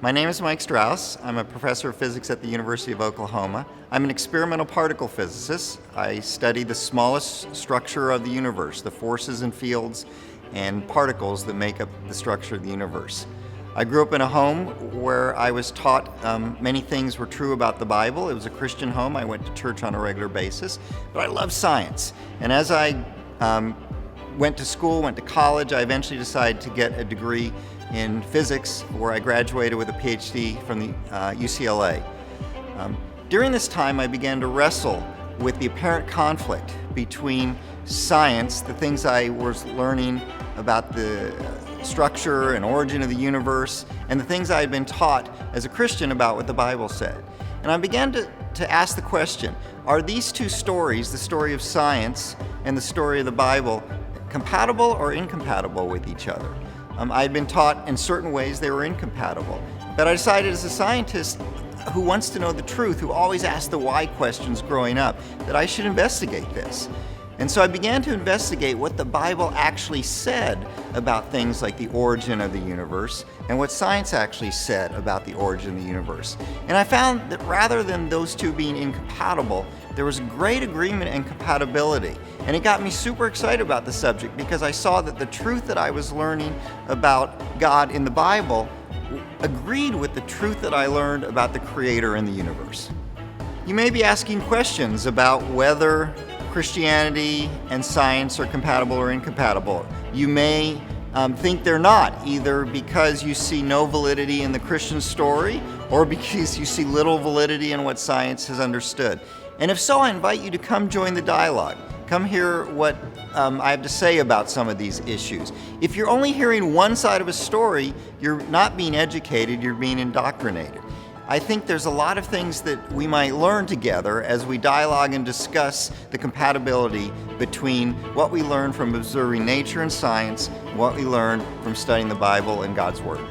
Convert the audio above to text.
My name is Mike Strauss. I'm a professor of physics at the University of Oklahoma. I'm an experimental particle physicist. I study the smallest structure of the universe, the forces and fields and particles that make up the structure of the universe. I grew up in a home where I was taught many things were true about the Bible. It was a Christian home. I went to church on a regular basis, but I love science. And as I went to school, went to college, I eventually decided to get a degree in physics, where I graduated with a PhD from the UCLA. During this time, I began to wrestle with the apparent conflict between science, the things I was learning about the structure and origin of the universe, and the things I had been taught as a Christian about what the Bible said. And I began to ask the question, are these two stories, the story of science and the story of the Bible, compatible or incompatible with each other? I had been taught in certain ways they were incompatible. But I decided, as a scientist who wants to know the truth, who always asked the why questions growing up, that I should investigate this. And so I began to investigate what the Bible actually said about things like the origin of the universe and what science actually said about the origin of the universe. And I found that rather than those two being incompatible, there was great agreement and compatibility. And it got me super excited about the subject because I saw that the truth that I was learning about God in the Bible agreed with the truth that I learned about the Creator in the universe. You may be asking questions about whether Christianity and science are compatible or incompatible. You may think they're not, either because you see no validity in the Christian story or because you see little validity in what science has understood. And if so, I invite you to come join the dialogue. Come hear what I have to say about some of these issues. If you're only hearing one side of a story, you're not being educated, you're being indoctrinated. I think there's a lot of things that we might learn together as we dialogue and discuss the compatibility between what we learn from observing nature and science, and what we learn from studying the Bible and God's Word.